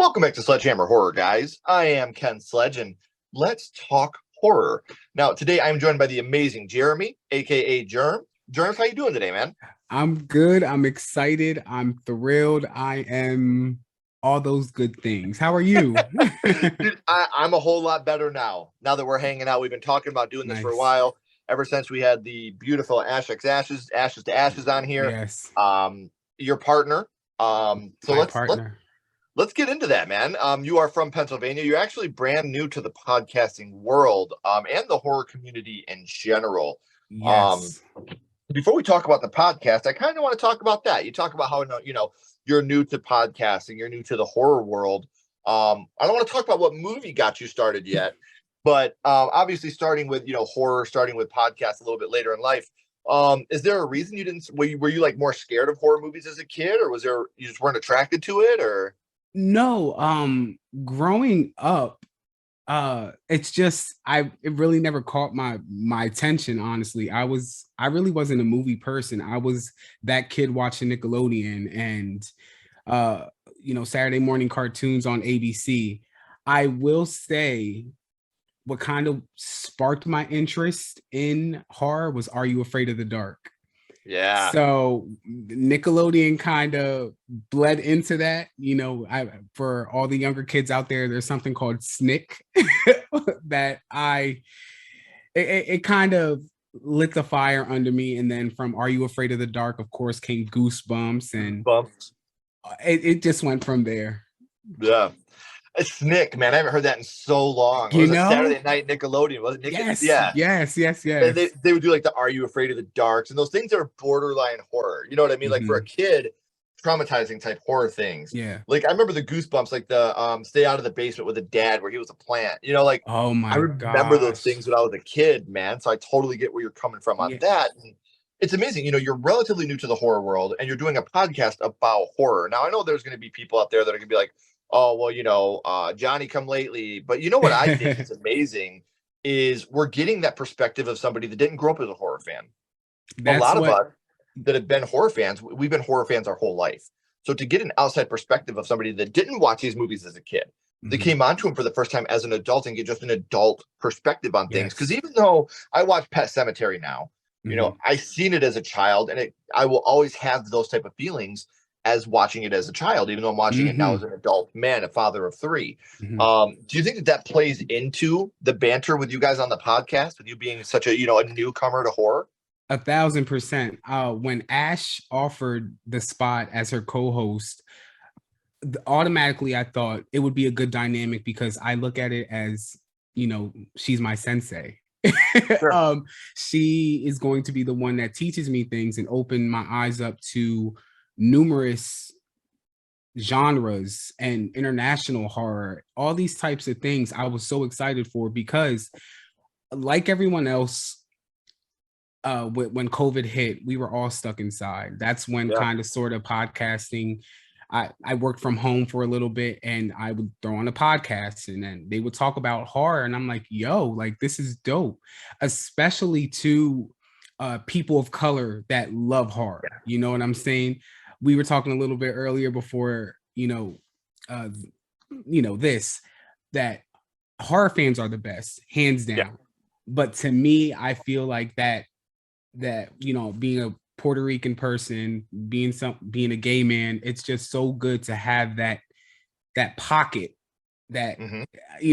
Welcome back to Sledgehammer Horror, guys. I am Ken Sledge, and let's talk horror. Now, today I'm joined by the amazing Jeremie, aka Germ. Germs, how you doing today, man? I'm good. I'm excited. I'm thrilled. I am all those good things. How are you? Dude, I'm a whole lot better now. Now that we're hanging out, we've been talking about doing this for a Nice. while. Ever since we had the beautiful Ashes to Ashes on here. Yes, Your partner. So my let's partner. let's get into that, man. You are from Pennsylvania. You're actually brand new to the podcasting world, and the horror community in general. Um, Yes, Before we talk about the podcast, I kind of want to talk about that. You talk about how you're new to podcasting, you're new to the horror world. I don't want to talk about what movie got you started yet, but obviously starting with horror, starting with podcasts a little bit later in life. Is there a reason you didn't? Were you like more scared of horror movies as a kid, or was there you just weren't attracted to it, or? no. Growing up, it's just it really never caught my attention. Honestly, I really wasn't a movie person. I was that kid watching Nickelodeon and uh, Saturday morning cartoons on ABC. I will say what kind of sparked my interest in horror was Are You Afraid of the Dark? Yeah. So Nickelodeon kind of bled into that. For all the younger kids out there, there's something called SNCC that it kind of lit the fire under me. And then from Are You Afraid of the Dark, of course, came Goosebumps, and Bumps. it just went from there. Yeah. Snick, man, I haven't heard that in so long. It You was a know? Saturday night Nickelodeon, wasn't it? Yes, Yeah. yes, yes, And yes. they would do like the Are You Afraid of the Darks and those things that are borderline horror. You know what I mean? Like for a Mhm. kid, traumatizing type horror things. Yeah. Like I remember the Goosebumps, like the Stay Out of the Basement with a Dad where he was a plant. Like Oh I my remember those gosh. things when I was a kid, man. So I totally get where you're coming from on Yeah. that. And it's amazing. You're relatively new to the horror world and you're doing a podcast about horror. Now I know there's going to be people out there that are going to be like, oh, well, Johnny come lately. But you know what I think is amazing is we're getting that perspective of somebody that didn't grow up as a horror fan. A That's lot of what. us that have been horror fans, we've been horror fans our whole life. So to get an outside perspective of somebody that didn't watch these movies as a kid, they Mhm. came onto them for the first time as an adult and get just an adult perspective on things. Because Yes. even though I watch Pet Cemetery now, Mhm. I seen it as a child, and I will always have those type of feelings as watching it as a child, even though I'm watching it now as Mhm. an adult man, a father of three. Mhm. Do you think that plays into the banter with you guys on the podcast, with you being such a newcomer to horror? 1,000%. When Ash offered the spot as her co-host, automatically I thought it would be a good dynamic because I look at it as, she's my sensei. Sure. um, she is going to be the one that teaches me things and open my eyes up to numerous genres and international horror, all these types of things I was so excited for because, like everyone else, when COVID hit, we were all stuck inside. That's when Yeah. kind of sort of podcasting. I worked from home for a little bit and I would throw on a podcast and then they would talk about horror. And I'm like, yo, like this is dope, especially to people of color that love horror. You know what I'm saying? We were talking a little bit earlier before, uh, this, that horror fans are the best, hands Yeah. down. But to me, I feel like being a Puerto Rican person, being a gay man, it's just so good to have that pocket that Hmm.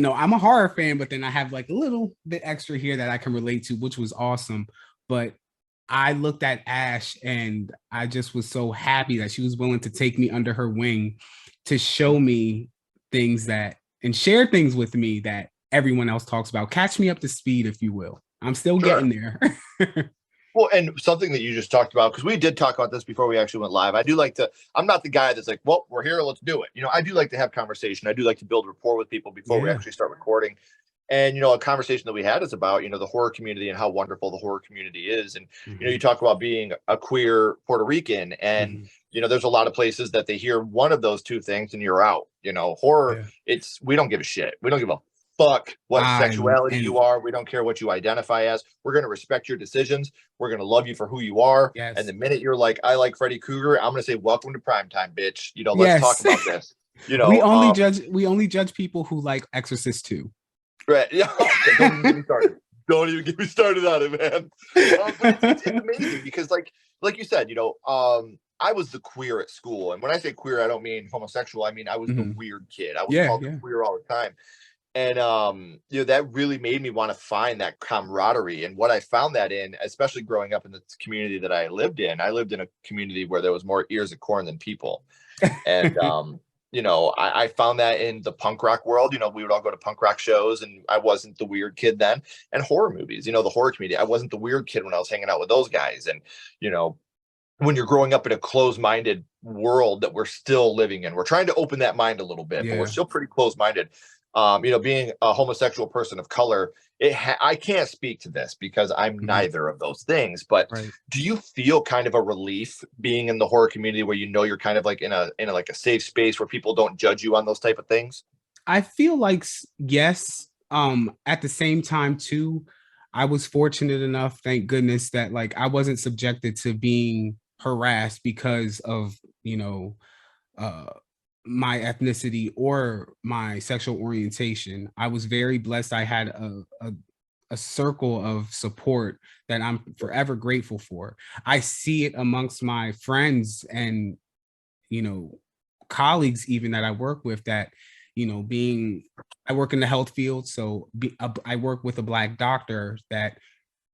I'm a horror fan, but then I have like a little bit extra here that I can relate to, which was awesome. But I looked at Ash and I just was so happy that she was willing to take me under her wing to show me things that and share things with me that everyone else talks about. Catch me up to speed, if you will. I'm still Sure. getting there. Well, and something that you just talked about, because we did talk about this before we actually went live. I do like to, I'm not the guy that's like, well, we're here, let's do it. I do like to have conversation. I do like to build rapport with people before we Yeah. actually start recording. And, a conversation that we had is about, the horror community and how wonderful the horror community is. And, you Mhm. talk about being a queer Puerto Rican and, Mhm. there's a lot of places that they hear one of those two things and you're out. Horror, Yeah. we don't give a shit. We don't give a fuck what I sexuality you and are. We don't care what you identify as. We're going to respect your decisions. We're going to love you for who you are. And yes. the minute you're like, I like Freddy Krueger, I'm going to say, welcome to primetime, bitch. Let's talk Yes. about this. You know, We only judge people who like Exorcist 2. right? Yeah. Don't even get me started. Don't even get me started on it, man. But it's amazing because, like you said, I was the queer at school, and when I say queer, I don't mean homosexual. I mean I was the Mhm. weird kid. I was Yeah, called the yeah. queer all the time, and that really made me want to find that camaraderie. And what I found that in, especially growing up in the community that I lived in a community where there was more ears of corn than people. And I found that in the punk rock world. We would all go to punk rock shows, and I wasn't the weird kid then. And horror movies, the horror community, I wasn't the weird kid when I was hanging out with those guys. And you know when you're growing up in a closed-minded world that we're still living in, we're trying to open that mind a little bit, but we're Yeah. still pretty closed-minded. Being a homosexual person of color, I can't speak to this because I'm Mhm. neither of those things. But Right. do you feel kind of a relief being in the horror community where you're kind of like in a like a safe space where people don't judge you on those type of things? I feel like yes. At the same time, too, I was fortunate enough, thank goodness, that like I wasn't subjected to being harassed because of uh my ethnicity or my sexual orientation. I was very blessed. I had a circle of support that I'm forever grateful for. I see it amongst my friends and you know colleagues even that I work with that being I work in the health field, so I work with a Black doctor that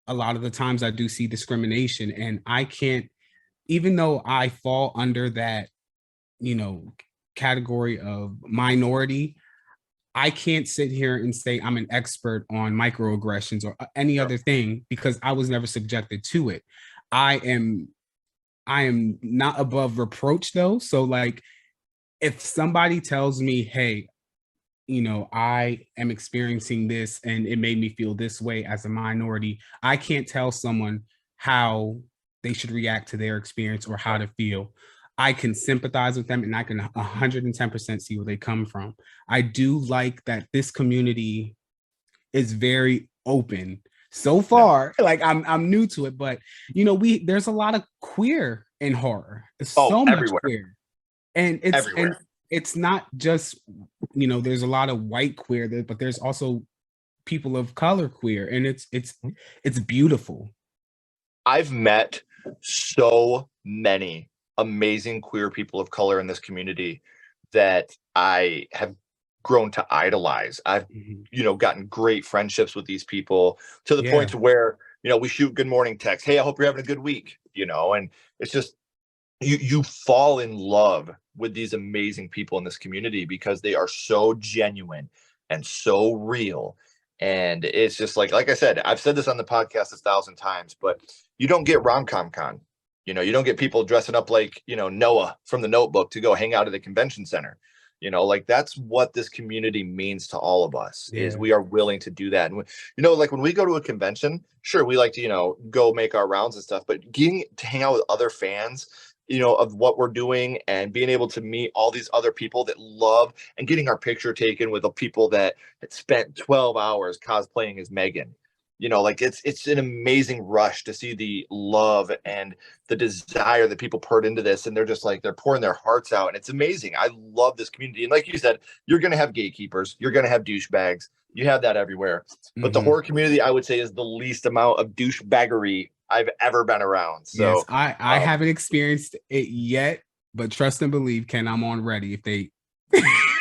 a lot of the times I do see discrimination, and I can't, even though I fall under that you know category of minority, I can't sit here and say I'm an expert on microaggressions or any Sure. other thing because I was never subjected to it. I am i am not above reproach though, so like if somebody tells me, hey, I am experiencing this and it made me feel this way as a minority, I can't tell someone how they should react to their experience or how Right. to feel. I can sympathize with them and I can 110% see where they come from. I do like that this community is very open so Yeah. far. Like I'm new to it, but there's a lot of queer in horror. There's Oh, so much everywhere. queer. And Everywhere. it's not just there's a lot of white queer there, but there's also people of color queer, and it's beautiful. I've met so many amazing queer people of color in this community that I have grown to idolize. I've, Mhm. gotten great friendships with these people to the point Yeah. to where, we shoot good morning texts. Hey, I hope you're having a good week, and it's just you fall in love with these amazing people in this community because they are so genuine and so real. And it's just like I said, I've said this on the podcast 1,000 times, but you don't get rom-com con. You don't get people dressing up like, Noah from the Notebook to go hang out at the convention center. Like that's what this community means to all of us is Yeah. we are willing to do that. And like when we go to a convention, sure, we like to, go make our rounds and stuff, but getting to hang out with other fans, of what we're doing and being able to meet all these other people that love and getting our picture taken with the people that spent 12 hours cosplaying as Megan. Like it's an amazing rush to see the love and the desire that people poured into this, and they're just like they're pouring their hearts out, and it's amazing. I love this community, and like you said, you're going to have gatekeepers, you're going to have douchebags, you have that everywhere, but the Mhm. horror community, I would say, is the least amount of douchebaggery I've ever been around. Yes, So I um, haven't experienced it yet, but trust and believe, Ken, I'm on ready if they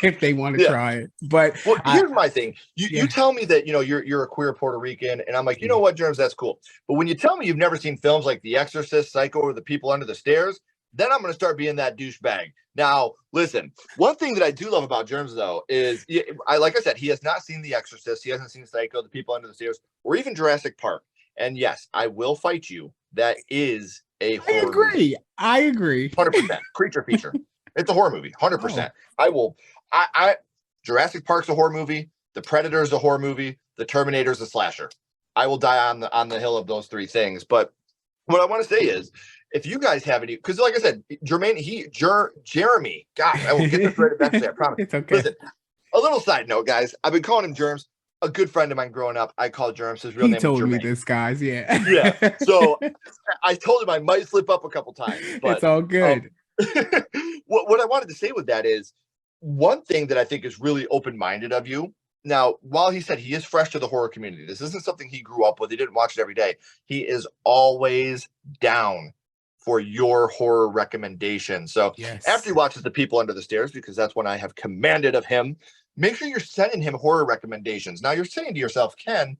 if they want to yeah. try it. But Well, I here's my thing. You yeah. tell me that you're a queer Puerto Rican, and I'm like, you know Mhm. what, Germs, that's cool. But when you tell me you've never seen films like The Exorcist, Psycho, or The People Under the Stairs, then I'm going to start being that douchebag. Now, listen. One thing that I do love about Germs, though, is like I said, he has not seen The Exorcist, he hasn't seen Psycho, The People Under the Stairs, or even Jurassic Park. And yes, I will fight you. That is a I horror movie. agree. I agree. 100% creature feature. It's a horror movie. Oh, 100%. I will. I Jurassic Park's a horror movie. The Predator is a horror movie. The Terminator is a slasher. I will die on the hill of those three things. But what I want to say is, if you guys have any, because like I said, Jeremie. Gosh, I will get this right eventually. I promise. it's okay. Listen, a little side note, guys. I've been calling him Germs. A good friend of mine growing up, I called Germs. His real He name is told me Jermaine. this, guys. Yeah. Yeah. So I told him I might slip up a couple times, It's but all um, good. what I wanted to say with that is one thing that I think is really open-minded of you. Now, while he said he is fresh to the horror community, this isn't something he grew up with. He didn't watch it every day. He is always down for your horror recommendations. So after Yes. he watches The People Under the Stairs, because that's what I have commanded of him, make sure you're sending him horror recommendations. Now you're saying to yourself, Ken,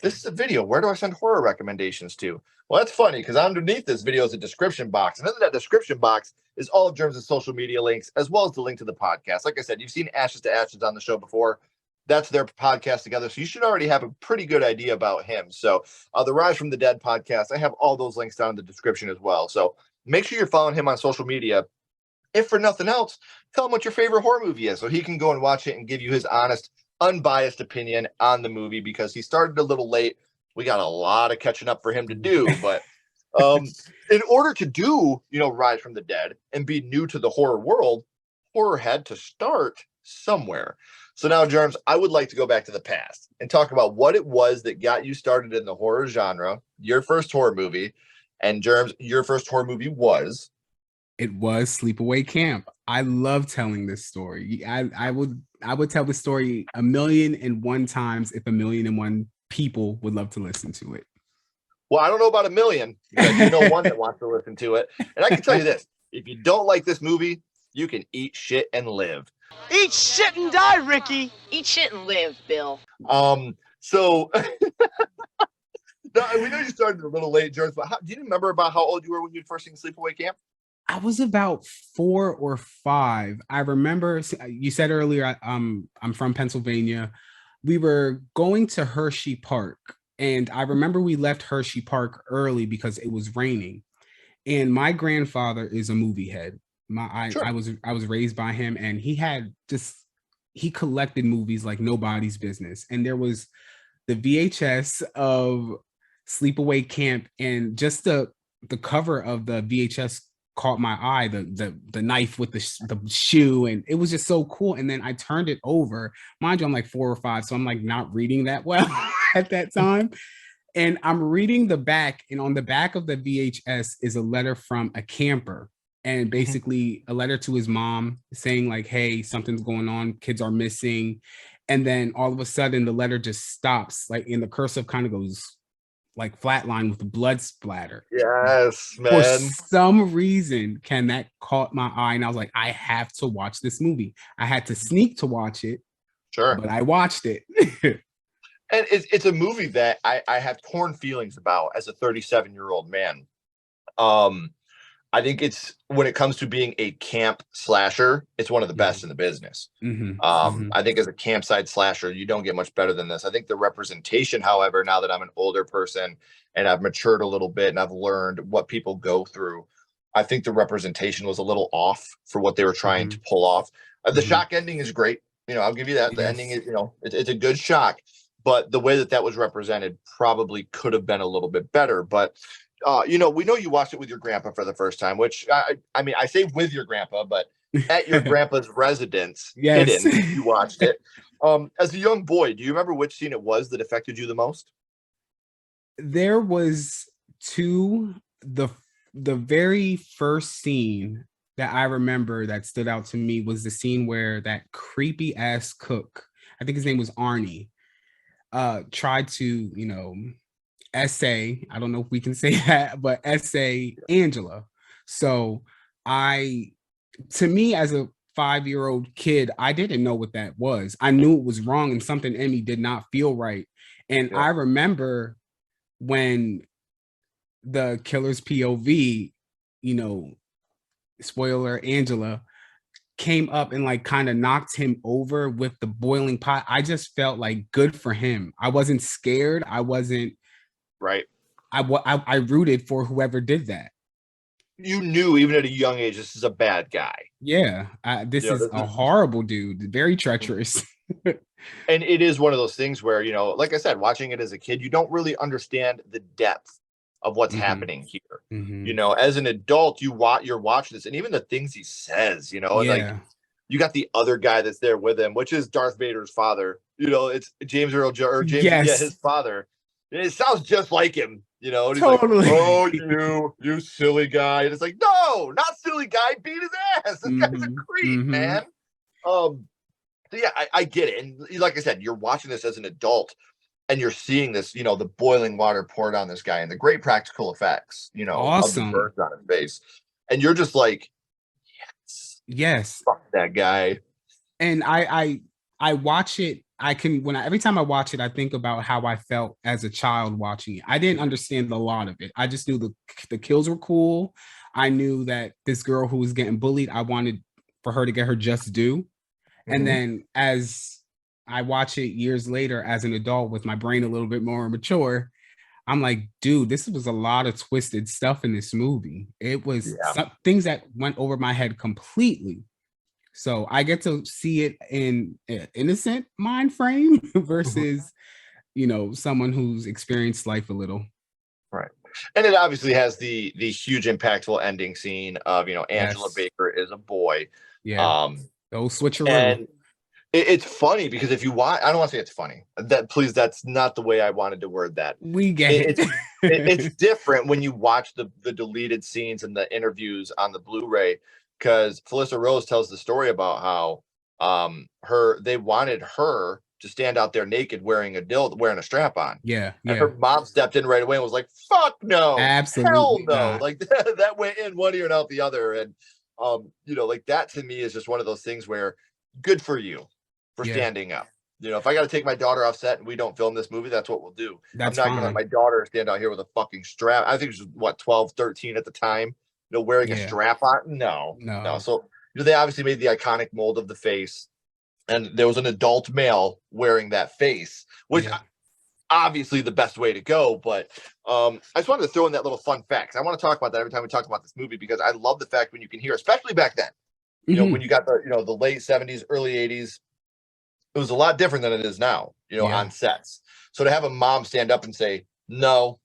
this is a video. Where do I send horror recommendations to? Well, that's funny because underneath this video is a description box. And in that description box is all of Germs' social media links, as well as the link to the podcast. Like I said, you've seen Ashes to Ashes on the show before. That's their podcast together. So you should already have a pretty good idea about him. So the Rise from the Dead podcast, I have all those links down in the description as well. So make sure you're following him on social media. If for nothing else, tell him what your favorite horror movie is so he can go and watch it and give you his honest, unbiased opinion on the movie, because he started a little late. We got a lot of catching up for him to do, but in order to do, Rise from the Dead and be new to the horror world, horror had to start somewhere. So now, Germs, I would like to go back to the past and talk about what it was that got you started in the horror genre, your first horror movie. And Germs, your first horror movie was? It was Sleepaway Camp. I love telling this story. I would tell the story 1,000,001 times if 1,000,001 people would love to listen to it. Well, I don't know about 1,000,000, because you know one that wants to listen to it. And I can tell you this, if you don't like this movie, you can eat shit and live. Eat shit and die, Ricky. Eat shit and live, Bill. So now, we know you started a little late, Germs, but do you remember about how old you were when you first seen Sleepaway Camp? I was about 4 or 5. I remember you said earlier, I'm from Pennsylvania. We were going to Hershey Park, and I remember we left Hershey Park early because it was raining. And my grandfather is a movie head. Sure. I was raised by him, and he collected movies like nobody's business. And there was the VHS of Sleepaway Camp, and just the cover of the VHS caught my eye, the knife with the shoe, and it was just so cool. And then I turned it over. Mind you, I'm like 4 or 5, so I'm like not reading that well at that time. And I'm reading the back, and on the back of the VHS is a letter from a camper, and basically a letter to his mom saying like, hey, something's going on, kids are missing. And then all of a sudden the letter just stops, like, in the cursive kind of goes like flatline with the blood splatter. Yes, man. For some reason, Ken, that caught my eye, and I was like, I have to watch this movie. I had to sneak to watch it. Sure. But I watched it. And it's a movie that I have torn feelings about as a 37-year-old man. I think it's, when it comes to being a camp slasher, it's one of the best in the business. I think as a campsite slasher, you don't get much better than this. I think the representation, however, now that I'm an older person and I've matured a little bit and I've learned what people go through, I think the representation was a little off for what they were trying to pull off. The shock ending is great. I'll give you that. The ending is, it's a good shock, but the way that was represented probably could have been a little bit better. But we know you watched it with your grandpa for the first time, which I mean, I say with your grandpa, but at your grandpa's residence, yes, hidden, you watched it. As a young boy, do you remember which scene it was that affected you the most? There was two. The very first scene that I remember that stood out to me was the scene where that creepy ass cook, I think his name was Arnie, tried to, essay, I don't know if we can say that, but essay Angela. So to me as a 5-year-old kid, I didn't know what that was. I knew it was wrong and something in me did not feel right. And I remember when the killer's POV, spoiler, Angela came up and like kind of knocked him over with the boiling pot. I just felt like good for him. I wasn't scared. I wasn't. Right. I rooted for whoever did that. You knew even at a young age, this is a bad guy. Yeah. This is a horrible dude, very treacherous. And it is one of those things where, like I said, watching it as a kid, you don't really understand the depth of what's happening here. As an adult, you're watching this, and even the things he says, like you got the other guy that's there with him, which is Darth Vader's father. It's James Earl Jones, or James, his father. It sounds just like him, and he's totally. like, "Oh, you silly guy," and it's like, "No, not silly guy. Beat his ass. This guy's a creep, man." So yeah, I get it. And like I said, you're watching this as an adult and you're seeing this, the boiling water poured on this guy and the great practical effects, of the Awesome. burns on his face. And you're just like, yes, Yes. fuck that guy. And I watch it. Every time I watch it, I think about how I felt as a child watching it. I didn't understand a lot of it. I just knew the kills were cool. I knew that this girl who was getting bullied, I wanted for her to get her just due. And then as I watch it years later as an adult with my brain a little bit more mature, I'm like, dude, this was a lot of twisted stuff in this movie. It was Yeah. some things that went over my head completely. So I get to see it in an innocent mind frame versus, someone who's experienced life a little. Right. And it obviously has the huge impactful ending scene of, Angela Yes. Baker is a boy. Yeah. Those switcheroo. And it's funny because if you watch, I don't want to say it's funny. That's not the way I wanted to word that. We get it. It's different when you watch the deleted scenes and the interviews on the Blu-ray, because Felissa Rose tells the story about how they wanted her to stand out there naked wearing a strap on. Yeah. And her mom stepped in right away and was like, fuck no, Absolutely hell no. not. Like that went in one ear and out the other. And like that to me is just one of those things where good for you for standing up. If I got to take my daughter off set and we don't film this movie, that's what we'll do. That's I'm not fine. going to let my daughter stand out here with a fucking strap. I think she was 12, 13 at the time, wearing a strap on. No. So, they obviously made the iconic mold of the face, and there was an adult male wearing that face, which obviously the best way to go. But I just wanted to throw in that little fun fact. I want to talk about that every time we talk about this movie, because I love the fact when you can hear, especially back then, when you got the late 70s, early 80s, it was a lot different than it is now, on sets. So to have a mom stand up and say, no,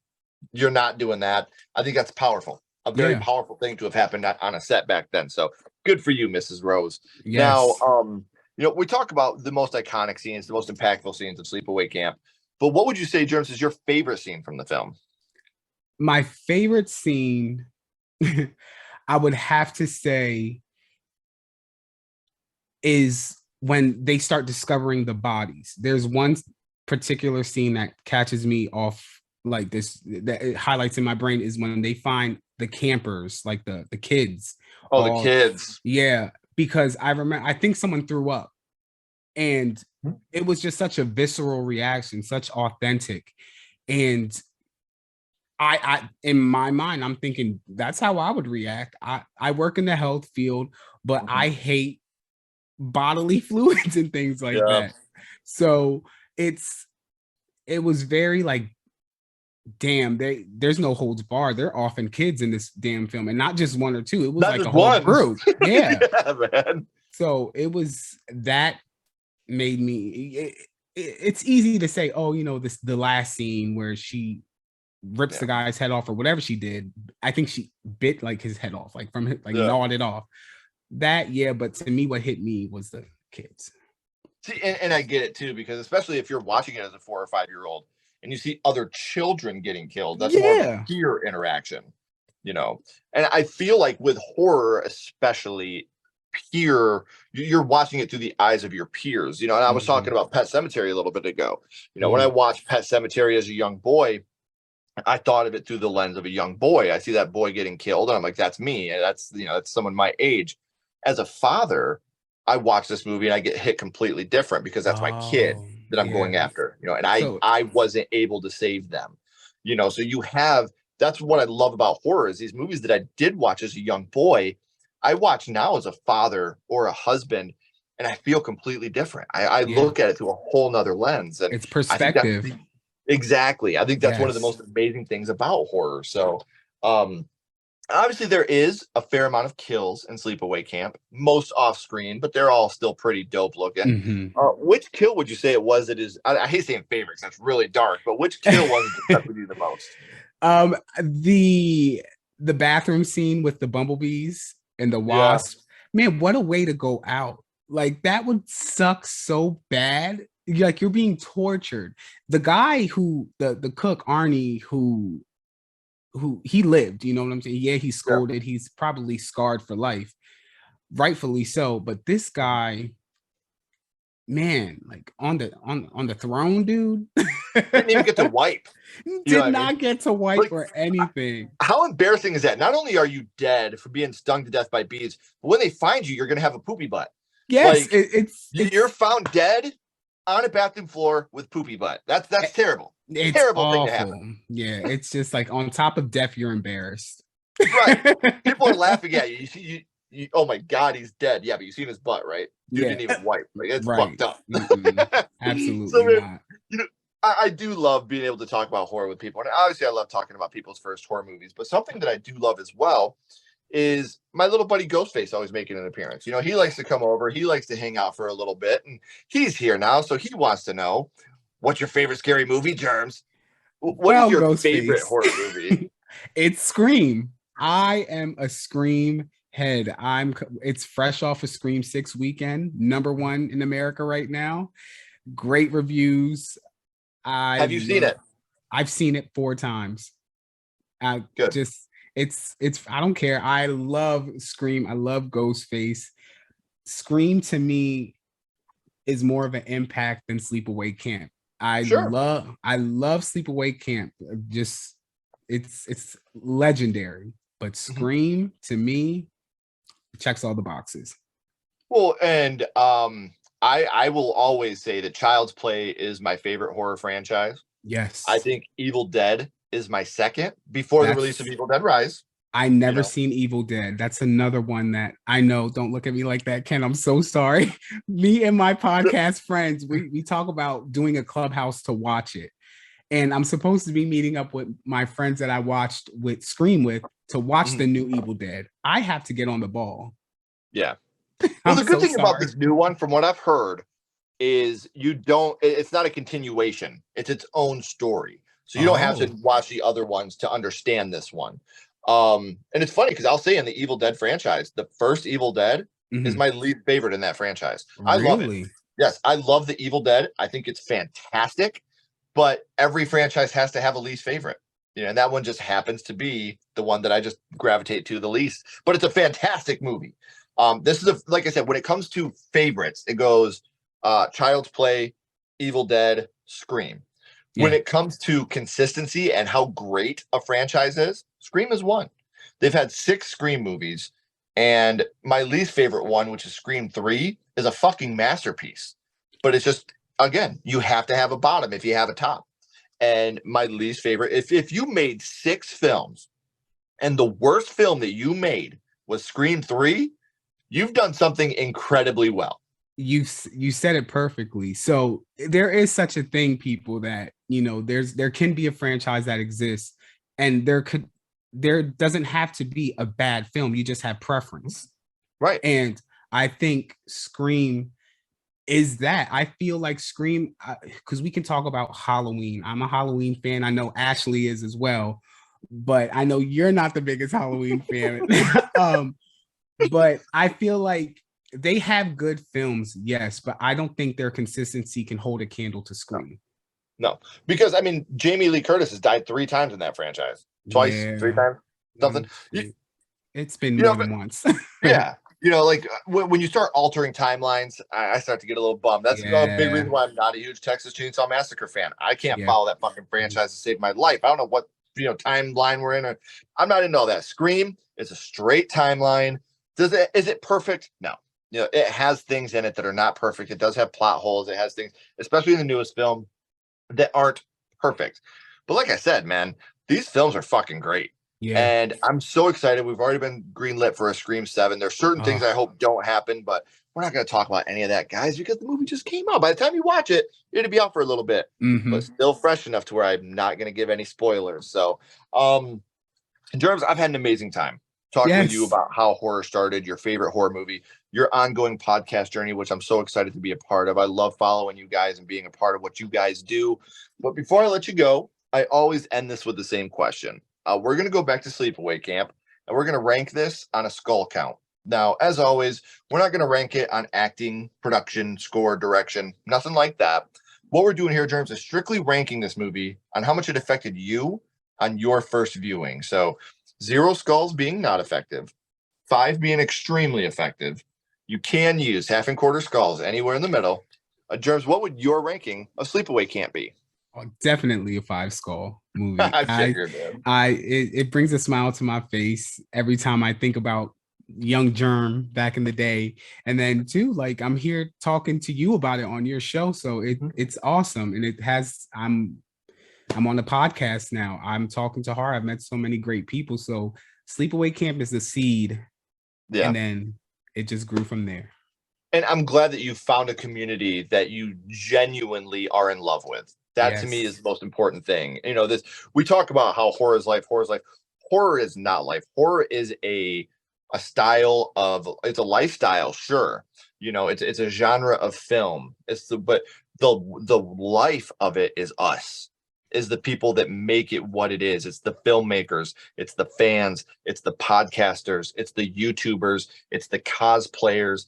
you're not doing that, I think that's powerful. A very powerful thing to have happened on a set back then. So good for you, Mrs. Rose. Yes. Now, we talk about the most iconic scenes, the most impactful scenes of Sleepaway Camp. But what would you say, Jerms, is your favorite scene from the film? My favorite scene, I would have to say, is when they start discovering the bodies. There's one particular scene that catches me off like this, that it highlights in my brain, is when they find the campers, like the kids. The kids. Yeah, because I think someone threw up, and it was just such a visceral reaction, such authentic. And I in my mind, I'm thinking that's how I would react. I work in the health field, but I hate bodily fluids and things like that. So it was very like, damn, there's no holds barred. They're often kids in this damn film, and not just one or two. It was not like a whole one. Group. Yeah. Man. So it was that made me. It's easy to say, oh, the last scene where she rips the guy's head off or whatever she did. I think she bit like his head off, like from his, like gnawed it off. That, but to me, what hit me was the kids. See, and I get it too, because especially if you're watching it as a 4 or 5 year old and you see other children getting killed, that's more of a peer interaction, and I feel like with horror, especially peer, you're watching it through the eyes of your peers, and I was talking about Pet Sematary a little bit ago. When I watched Pet Sematary as a young boy, I thought of it through the lens of a young boy. I see that boy getting killed and I'm like, that's me. And that's someone my age. As a father, I watch this movie and I get hit completely different, because that's my kid that I'm going after, and I wasn't able to save them, so that's what I love about horror, is these movies that I did watch as a young boy, I watch now as a father or a husband, and I feel completely different. I look at it through a whole nother lens, and it's perspective. Exactly. I think that's one of the most amazing things about horror. So, obviously there is a fair amount of kills in Sleepaway Camp, most off screen, but they're all still pretty dope looking. Which kill would you say it was? I hate saying favorites. That's really dark, but which kill was it that stuck with you the most? The bathroom scene with the bumblebees and the wasp. Man, what a way to go out. Like, that would suck so bad. Like, you're being tortured. The guy who the cook, Arnie, who he lived, you know what I'm saying? Yeah, he's scolded. He's probably scarred for life, rightfully so. But this guy, man, like on the throne, dude. Didn't even get to wipe. Did what I not mean? get to wipe Like, or anything. how embarrassing is that? Not only are you dead for being stung to death by bees, but when they find you, you're gonna have a poopy butt. Yes, Like, it's you're found dead on a bathroom floor with poopy butt. That's terrible. it's Terrible thing to awful. happen. Yeah, it's just like on top of death, you're embarrassed. Right. People are laughing at you. You see, oh my God, he's dead. Yeah, but you seen his butt, right? Dude Yeah, didn't even wipe. Like, it's right. fucked up. Absolutely So, man, not. you know, I do love being able to talk about horror with people. And obviously, I love talking about people's first horror movies. But something that I do love as well is my little buddy Ghostface always making an appearance. You know, he likes to come over. He likes to hang out for a little bit. And he's here now. So he wants to know, what's your favorite scary movie, Germs? What is your favorite Ghostface. horror movie? It's Scream. I am a Scream head. It's fresh off of Scream 6 weekend, #1 in America right now. Great reviews. Have you seen it? I've seen it 4 times. Good. It's I don't care. I love Scream. I love Ghostface. Scream to me is more of an impact than Sleepaway Camp. I love Sleepaway Camp. Just it's legendary. But Scream to me checks all the boxes. Well, and I will always say that Child's Play is my favorite horror franchise. Yes. I think Evil Dead is my second before the release of Evil Dead Rise. I never seen Evil Dead. That's another one that I know. Don't look at me like that, Ken. I'm so sorry. Me and my podcast friends, we talk about doing a clubhouse to watch it. And I'm supposed to be meeting up with my friends that I watched with Scream with to watch the new Evil Dead. I have to get on the ball. Yeah. Well, the good thing about this new one, from what I've heard, is it's not a continuation. It's its own story. So you don't have to watch the other ones to understand this one. And it's funny because I'll say in the Evil Dead franchise, the first Evil Dead is my least favorite in that franchise. I love it. Yes, I love the Evil Dead. I think it's fantastic, but every franchise has to have a least favorite. You know, and that one just happens to be the one that I just gravitate to the least. But it's a fantastic movie. This is like I said, when it comes to favorites, it goes Child's Play, Evil Dead, Scream. Yeah. When it comes to consistency and how great a franchise is, Scream is one. They've had 6 Scream movies, and my least favorite one, which is Scream 3, is a fucking masterpiece. But it's just, again, you have to have a bottom if you have a top. And my least favorite, if you made 6 films and the worst film that you made was Scream 3, you've done something incredibly well. You said it perfectly. So there is such a thing, people, that, you know, there can be a franchise that exists, and there doesn't have to be a bad film. You just have preference. Right. And I think Scream is that. I feel like Scream, because we can talk about Halloween. I'm a Halloween fan. I know Ashley is as well, but I know you're not the biggest Halloween fan. But I feel like they have good films, yes, but I don't think their consistency can hold a candle to Scream. No, because I mean, Jamie Lee Curtis has died 3 times in that franchise. Twice, 3 times, something. It's been more than once. Yeah. You know, like when you start altering timelines, I start to get a little bummed. That's a big reason why I'm not a huge Texas Chainsaw Massacre fan. I can't follow that fucking franchise to save my life. I don't know what, timeline we're in. I'm not into all that. Scream is a straight timeline. Is it perfect? No. You know, it has things in it that are not perfect. It does have plot holes. It has things, especially in the newest film, that aren't perfect. But like I said, man, these films are fucking great. Yeah. And I'm so excited. We've already been greenlit for a Scream 7. There's certain things I hope don't happen, but we're not going to talk about any of that, guys, because the movie just came out. By the time you watch it, it'll be out for a little bit, but still fresh enough to where I'm not going to give any spoilers. So, Jerms, I've had an amazing time talking with you about how horror started, your favorite horror movie, your ongoing podcast journey, which I'm so excited to be a part of. I love following you guys and being a part of what you guys do. But before I let you go, I always end this with the same question. We're going to go back to Sleepaway Camp, and we're going to rank this on a skull count. Now, as always, we're not going to rank it on acting, production, score, direction, nothing like that. What we're doing here, Germs, is strictly ranking this movie on how much it affected you on your first viewing. So 0 skulls being not effective, 5 being extremely effective. You can use half and quarter skulls anywhere in the middle. Germs, what would your ranking of Sleepaway Camp be? Oh, definitely a 5 skull movie. I figured, man. It brings a smile to my face every time I think about young Germ back in the day. And then too, like I'm here talking to you about it on your show. So it's awesome. And it has I'm on the podcast now. I'm talking to her. I've met so many great people. So Sleepaway Camp is the seed. Yeah. And then it just grew from there. And I'm glad that you found a community that you genuinely are in love with. That to me is the most important thing. You know, we talk about how horror is life. Horror is not life. Horror is a style of, it's a lifestyle, sure. You know, it's a genre of film. But the life of it is us, is the people that make it what it is. It's the filmmakers, it's the fans, it's the podcasters, it's the YouTubers, it's the cosplayers.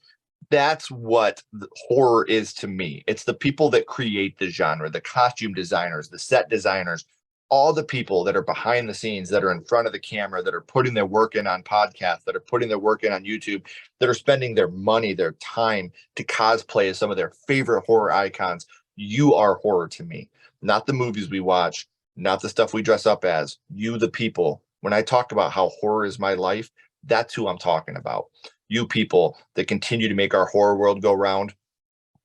That's what horror is to me. It's the people that create the genre, the costume designers, the set designers, all the people that are behind the scenes, that are in front of the camera, that are putting their work in on podcasts, that are putting their work in on YouTube, that are spending their money, their time to cosplay as some of their favorite horror icons. You are horror to me, not the movies we watch, not the stuff we dress up as. You, the people. When I talk about how horror is my life, that's who I'm talking about. You people that continue to make our horror world go round,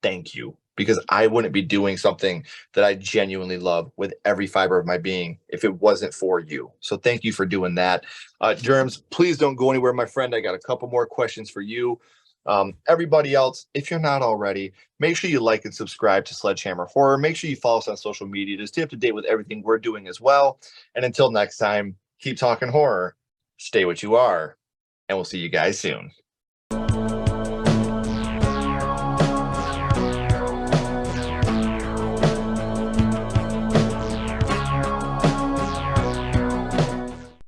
thank you. Because I wouldn't be doing something that I genuinely love with every fiber of my being if it wasn't for you. So thank you for doing that. Germs, please don't go anywhere, my friend. I got a couple more questions for you. Everybody else, if you're not already, make sure you like and subscribe to Sledgehammer Horror. Make sure you follow us on social media to stay up to date with everything we're doing as well. And until next time, keep talking horror, stay what you are, and we'll see you guys soon.